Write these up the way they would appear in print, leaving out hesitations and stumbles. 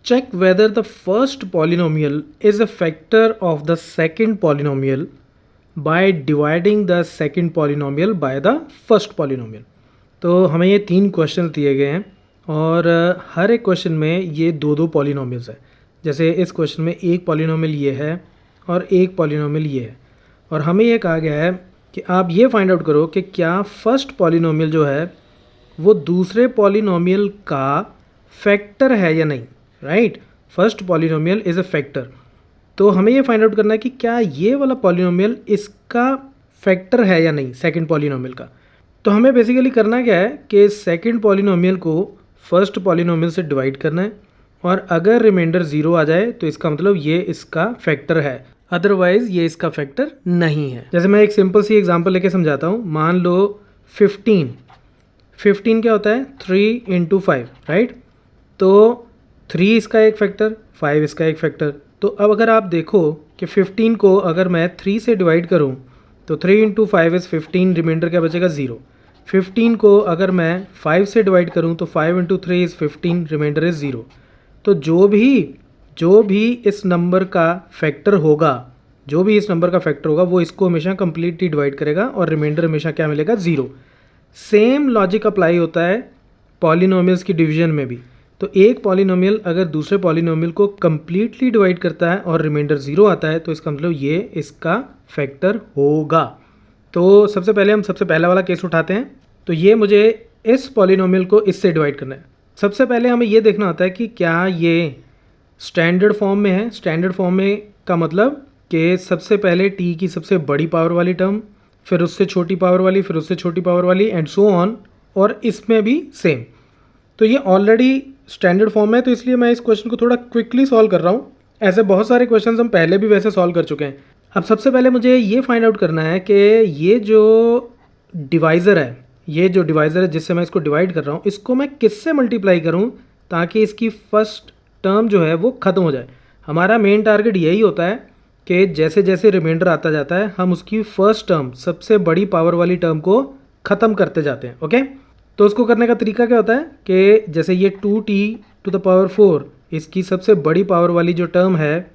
Check whether the first polynomial is a factor of the second polynomial by dividing the second polynomial by the first polynomial। तो हमें ये 3 question दिए गए हैं और हर एक क्वेश्चन में ये दो पॉलिनोमियल्स है। जैसे इस क्वेश्चन में एक पॉलिनोमियल ये है और एक पॉलिनोमियल ये है, और हमें ये कहा गया है कि आप ये फाइंड आउट करो कि क्या फर्स्ट पॉलिनोमियल जो है वो दूसरे पॉलिनोमियल का फैक्टर है या नहीं। Right, first polynomial is a factor. तो हमें ये फाइंड आउट करना है कि क्या ये वाला पॉलिनोमियल इसका फैक्टर है या नहीं, सेकंड पॉलिनोमियल का। तो हमें बेसिकली करना क्या है कि सेकंड पॉलिनोमियल को फर्स्ट पॉलिनोमियल से डिवाइड करना है, और अगर रिमाइंडर 0 आ जाए तो इसका मतलब ये इसका फैक्टर है, अदरवाइज़ ये इसका फैक्टर नहीं है। जैसे मैं एक सिंपल सी एग्जांपल लेके समझाता हूँ। मान लो 15 क्या होता है, 3 इंटू 5, राइट। तो 3 इसका एक फैक्टर, 5 इसका एक फैक्टर। तो अब अगर आप देखो कि 15 को अगर मैं 3 से डिवाइड करूं तो 3 इंटू 5 इज़ 15, रिमाइंडर क्या बचेगा 0। 15 को अगर मैं 5 से डिवाइड करूं तो 5 इंटू 3 इज़ 15, रिमाइंडर इज़ 0। तो जो भी इस नंबर का फैक्टर होगा, वो इसको हमेशा कम्प्लीटली डिवाइड करेगा और रिमाइंडर हमेशा क्या मिलेगा, 0। सेम लॉजिक अप्लाई होता है पॉलिनोमियल्स की डिवीजन में भी। तो एक पॉलिनोमियल अगर दूसरे पॉलिनोमियल को कम्प्लीटली डिवाइड करता है और रिमाइंडर 0 आता है तो इसका मतलब ये इसका फैक्टर होगा। तो सबसे पहले हम सबसे पहला वाला केस उठाते हैं। तो ये मुझे इस पॉलिनोमियल को इससे डिवाइड करना है। सबसे पहले हमें ये देखना होता है कि क्या ये स्टैंडर्ड फॉर्म में है। स्टैंडर्ड फॉर्म में का मतलब कि सबसे पहले टी की सबसे बड़ी पावर वाली टर्म, फिर उससे छोटी पावर वाली, फिर उससे छोटी पावर वाली, एंड सो ऑन, और इसमें भी सेम। तो ये ऑलरेडी स्टैंडर्ड फॉर्म है, तो इसलिए मैं इस क्वेश्चन को थोड़ा क्विकली सॉल्व कर रहा हूँ। ऐसे बहुत सारे क्वेश्चंस हम पहले भी वैसे सॉल्व कर चुके हैं। अब सबसे पहले मुझे ये फाइंड आउट करना है कि ये जो डिवाइज़र है जिससे मैं इसको डिवाइड कर रहा हूँ, इसको मैं किससे मल्टीप्लाई करूँ ताकि इसकी फर्स्ट टर्म जो है वो ख़त्म हो जाए। हमारा मेन टारगेट यही होता है कि जैसे जैसे रिमाइंडर आता जाता है हम उसकी फर्स्ट टर्म, सबसे बड़ी पावर वाली टर्म को ख़त्म करते जाते हैं। ओके, तो उसको करने का तरीका क्या होता है कि जैसे ये 2t⁴, इसकी सबसे बड़ी पावर वाली जो टर्म है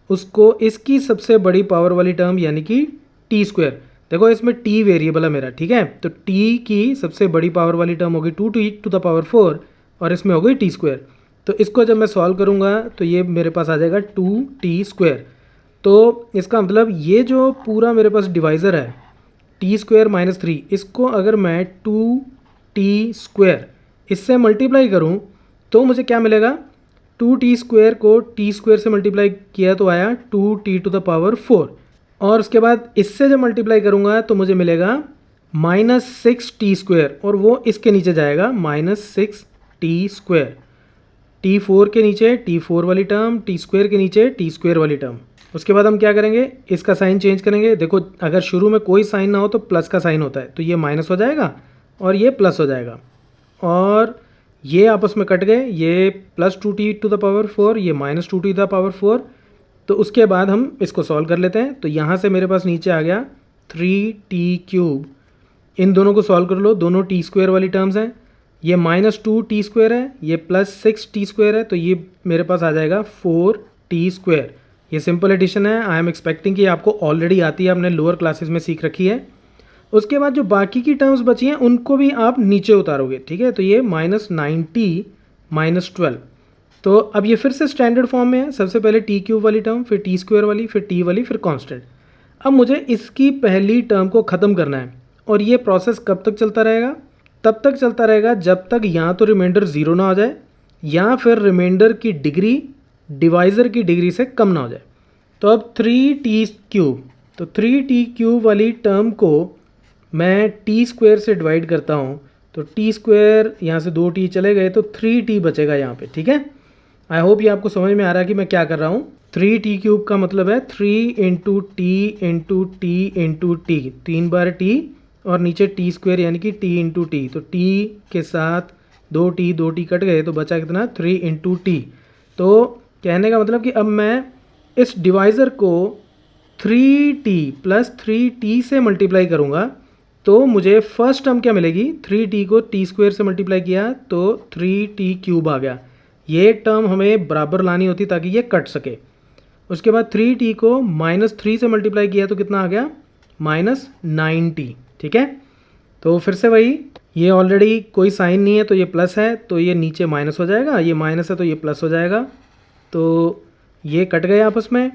उसको इसकी सबसे बड़ी पावर वाली टर्म यानी कि t²। देखो इसमें t वेरिएबल है मेरा, ठीक है। तो t की सबसे बड़ी पावर वाली टर्म होगी 2t⁴ और इसमें हो गई t²। तो इसको जब मैं सॉल्व करूँगा तो ये मेरे पास आ जाएगा 2t²। तो इसका मतलब ये जो पूरा मेरे पास डिवाइज़र है t² - 3, इसको अगर मैं 2t² इससे मल्टीप्लाई करूं तो मुझे क्या मिलेगा, 2t² को t² से मल्टीप्लाई किया तो आया 2t⁴, और उसके बाद इससे जब मल्टीप्लाई करूंगा तो मुझे मिलेगा -6t², और वो इसके नीचे जाएगा -6t²। t4 के नीचे t4 वाली टर्म, t² के नीचे t² वाली टर्म। उसके बाद हम क्या करेंगे, इसका साइन चेंज करेंगे। देखो अगर शुरू में कोई साइन ना हो तो प्लस का साइन होता है, तो ये माइनस हो जाएगा और ये प्लस हो जाएगा, और ये आपस में कट गए, ये +2t⁴, ये -2t⁴। तो उसके बाद हम इसको सॉल्व कर लेते हैं। तो यहाँ से मेरे पास नीचे आ गया 3t³। इन दोनों को सॉल्व कर लो, दोनों t² वाली टर्म्स हैं। ये -2t² है, ये +6t² है, तो ये मेरे पास आ जाएगा 4t²। ये सिंपल एडिशन है। आई एम एक्सपेक्टिंग कि आपको ऑलरेडी आती है, आपने लोअर क्लासेस में सीख रखी है। उसके बाद जो बाकी की टर्म्स बची हैं उनको भी आप नीचे उतारोगे, ठीक है। तो ये -9t - 12। तो अब ये फिर से स्टैंडर्ड फॉर्म में है। सबसे पहले t³ वाली टर्म, फिर t² वाली, फिर t वाली, फिर कांस्टेंट। अब मुझे इसकी पहली टर्म को ख़त्म करना है, और ये प्रोसेस कब तक चलता रहेगा, तब तक चलता रहेगा जब तक या तो रिमाइंडर 0 ना हो जाए या फिर रिमाइंडर की डिग्री डिवाइज़र की डिग्री से कम ना हो जाए। तो अब 3t³, तो 3t³ वाली टर्म को मैं t² से डिवाइड करता हूँ, तो t² यहाँ से 2t चले गए तो 3t बचेगा यहाँ पे, ठीक है। आई होप ये आपको समझ में आ रहा है कि मैं क्या कर रहा हूँ। 3t³ का मतलब है 3 × t × t × t, 3 बार t, और नीचे t² यानी कि t × t। तो t के साथ 2t कट गए तो बचा कितना, 3 × t। तो कहने का मतलब कि अब मैं इस डिवाइज़र को 3t + 3t से मल्टीप्लाई करूँगा तो मुझे फर्स्ट टर्म क्या मिलेगी, 3t को t² से मल्टीप्लाई किया तो 3t³ आ गया। ये टर्म हमें बराबर लानी होती ताकि ये कट सके। उसके बाद 3t को -3 से मल्टीप्लाई किया तो कितना आ गया, -9t। ठीक है, तो फिर से वही, ये ऑलरेडी कोई साइन नहीं है तो ये प्लस है, तो ये नीचे माइनस हो जाएगा, ये माइनस है तो ये प्लस हो जाएगा, तो ये कट गए आपस में,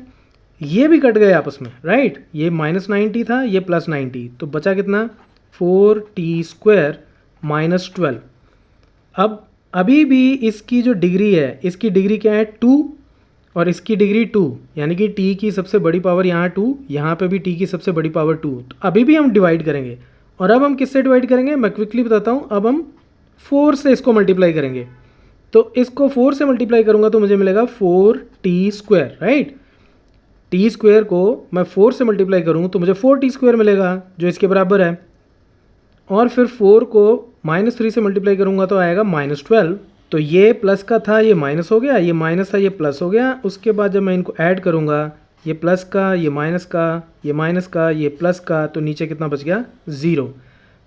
ये भी कट गए आपस में, राइट। ये -9t था, ये +9t, तो बचा कितना, 4t² -12। अब अभी भी इसकी जो डिग्री है, इसकी डिग्री क्या है, 2, और इसकी डिग्री 2, यानी कि t की सबसे बड़ी पावर यहाँ 2, यहाँ पे भी t की सबसे बड़ी पावर 2। तो अभी भी हम डिवाइड करेंगे, और अब हम किससे डिवाइड करेंगे, मैं क्विकली बताता हूँ। अब हम 4 से इसको मल्टीप्लाई करेंगे, तो इसको 4 से मल्टीप्लाई करूँगा तो मुझे मिलेगा 4t², राइट। t² को मैं 4 से मल्टीप्लाई करूँ तो मुझे 4t² मिलेगा, जो इसके बराबर है। और फिर 4 को -3 से मल्टीप्लाई करूँगा तो आएगा -12। तो ये प्लस का था, ये माइनस हो गया, ये माइनस था, ये प्लस हो गया। उसके बाद जब मैं इनको ऐड करूँगा, ये प्लस का, ये माइनस का, ये माइनस का, ये प्लस का, तो नीचे कितना बच गया, 0।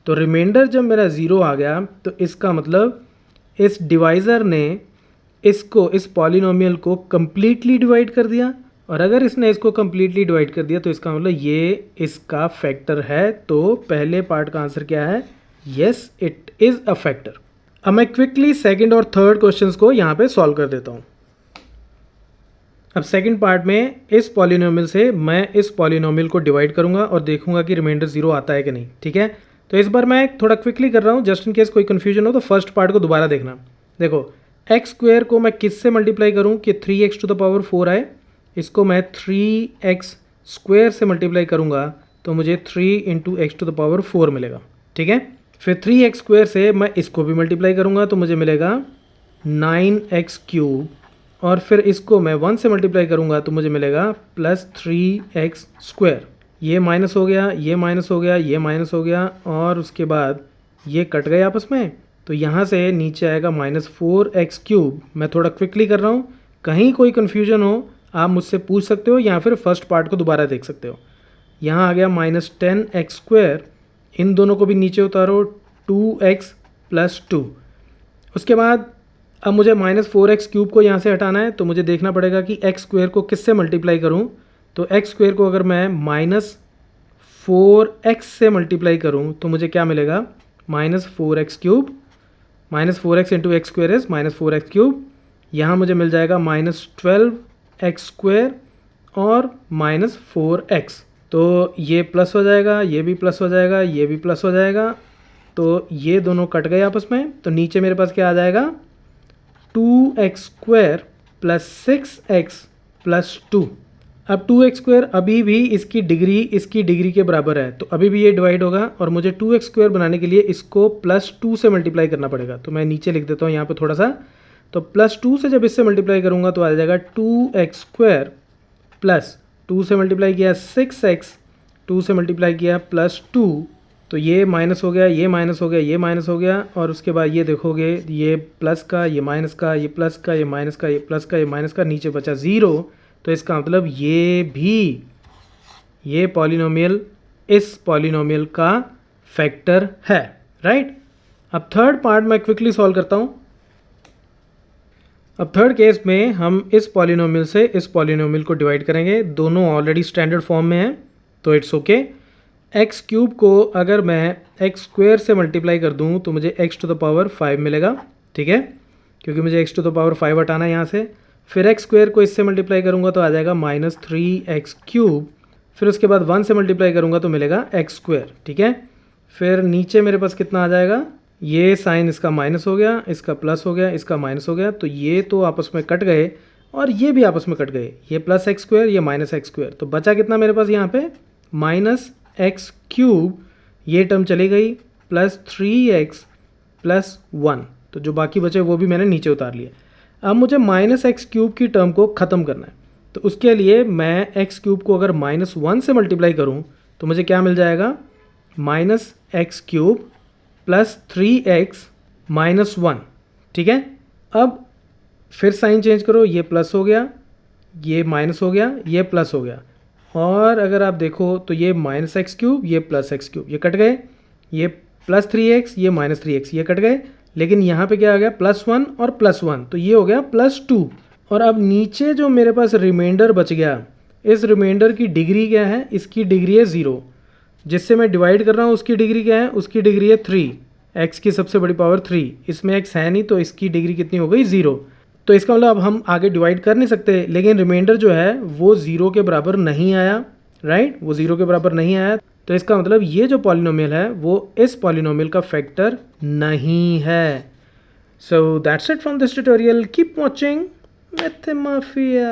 तो रिमाइंडर जब मेरा 0 आ गया तो इसका मतलब इस डिवाइज़र ने इसको, इस पॉलिनोमियल को कम्प्लीटली डिवाइड कर दिया। और अगर इसने इसको कम्प्लीटली डिवाइड कर दिया तो इसका मतलब ये इसका फैक्टर है। तो पहले पार्ट का आंसर क्या है, yes it is a factor. अब मैं क्विकली सेकंड और थर्ड क्वेश्चंस को यहाँ पे सॉल्व कर देता हूँ। अब सेकंड पार्ट में इस पॉलिनोमियल से मैं इस पॉलिनोमियल को डिवाइड करूँगा और देखूंगा कि रिमाइंडर 0 आता है कि नहीं। ठीक है, तो इस बार मैं थोड़ा क्विकली कर रहा हूँ, जस्ट इन केस कोई कन्फ्यूजन हो तो फर्स्ट पार्ट को दोबारा देखना। देखो, x² को मैं किससे मल्टीप्लाई करूँ कि 3x⁴ आए। इसको मैं 3x² से मल्टीप्लाई करूँगा तो मुझे 3 × x⁴ मिलेगा। ठीक है, फिर 3x² से मैं इसको भी मल्टीप्लाई करूँगा तो मुझे मिलेगा 9x³, और फिर इसको मैं 1 से मल्टीप्लाई करूँगा तो मुझे मिलेगा +3x²। ये माइनस हो गया, ये माइनस हो गया, ये माइनस हो गया, और उसके बाद ये कट गए आपस में, तो यहाँ से नीचे आएगा -4x³। मैं थोड़ा क्विकली कर रहा हूँ, कहीं कोई कन्फ्यूजन हो आप मुझसे पूछ सकते हो या फिर फर्स्ट पार्ट को दोबारा देख सकते हो। यहाँ आ गया -10x², इन दोनों को भी नीचे उतारो, 2x + 2। उसके बाद अब मुझे -4x³ को यहाँ से हटाना है, तो मुझे देखना पड़ेगा कि x² को किससे मल्टीप्लाई करूँ। तो x² को अगर मैं -4x से मल्टीप्लाई करूँ तो मुझे क्या मिलेगा, -4x³, -4x × x² is -4x³। यहाँ मुझे मिल जाएगा -12x² और -4x। तो ये प्लस हो जाएगा, ये भी प्लस हो जाएगा, ये भी प्लस हो जाएगा, तो ये दोनों कट गए आपस में। तो नीचे मेरे पास क्या आ जाएगा, 2x² + 6x + 2। अब 2x² अभी भी इसकी डिग्री के बराबर है, तो अभी भी ये डिवाइड होगा, और मुझे 2x² बनाने के लिए इसको +2 से मल्टीप्लाई करना पड़ेगा। तो मैं नीचे लिख देता हूँ यहाँ पे थोड़ा सा, तो +2 से जब इससे मल्टीप्लाई करूँगा तो आ जाएगा 2x² + 2 से मल्टीप्लाई किया 6x, 2 से मल्टीप्लाई किया +2, तो ये माइनस हो गया, ये माइनस हो गया, ये माइनस हो गया, और उसके बाद ये देखोगे, ये प्लस का, ये माइनस का, ये प्लस का, ये माइनस का, ये प्लस का, ये माइनस का, नीचे बचा 0। तो इसका मतलब ये पॉलिनोमियल इस पॉलिनोमियल का फैक्टर है, राइट। अब थर्ड पार्ट मैं क्विकली सॉल्व करता हूँ। अब थर्ड केस में हम इस पॉलिनोमियल से इस पॉलिनोमियल को डिवाइड करेंगे, दोनों ऑलरेडी स्टैंडर्ड फॉर्म में हैं, तो इट्स ओके। x³ को अगर मैं x² से मल्टीप्लाई कर दूं तो मुझे x⁵ मिलेगा। ठीक है, क्योंकि मुझे x⁵ हटाना है यहाँ से। फिर x² को इससे मल्टीप्लाई करूँगा तो आ जाएगा -3x³। फिर उसके बाद 1 से मल्टीप्लाई करूँगा तो मिलेगा x²। ठीक है, फिर नीचे मेरे पास कितना आ जाएगा, ये साइन इसका माइनस हो गया, इसका प्लस हो गया, इसका माइनस हो गया, तो ये तो आपस में कट गए और ये भी आपस में कट गए, ये +x², ये -x²। तो बचा कितना मेरे पास यहाँ पे, -x³, ये टर्म चली गई, +3x + 1, तो जो बाकी बचे वो भी मैंने नीचे उतार लिए। अब मुझे -x³ की टर्म को ख़त्म करना है, तो उसके लिए मैं x³ को अगर -1 से मल्टीप्लाई करूँ तो मुझे क्या मिल जाएगा, -x³ + 3x - 1। ठीक है, अब फिर साइन चेंज करो, ये प्लस हो गया, ये माइनस हो गया, ये प्लस हो गया, और अगर आप देखो तो ये -x³, ये +x³, ये कट गए, ये +3x, ये -3x, ये कट गए, लेकिन यहाँ पे क्या आ गया +1 और +1, तो ये हो गया +2। और अब नीचे जो मेरे पास रिमाइंडर बच गया, इस रिमाइंडर की डिग्री क्या है, इसकी डिग्री है 0। जिससे मैं डिवाइड कर रहा हूँ उसकी डिग्री क्या है, उसकी डिग्री है 3, x की सबसे बड़ी पावर 3, इसमें x है नहीं तो इसकी डिग्री कितनी हो गई 0। तो इसका मतलब अब हम आगे डिवाइड कर नहीं सकते, लेकिन रिमाइंडर जो है वो 0 के बराबर नहीं आया, राइट, वो 0 के बराबर नहीं आया। तो इसका मतलब ये जो पॉलिनोमियल है वो इस पॉलिनोमियल का फैक्टर नहीं है। So that's it from this tutorial, keep watching मैथमाफिया।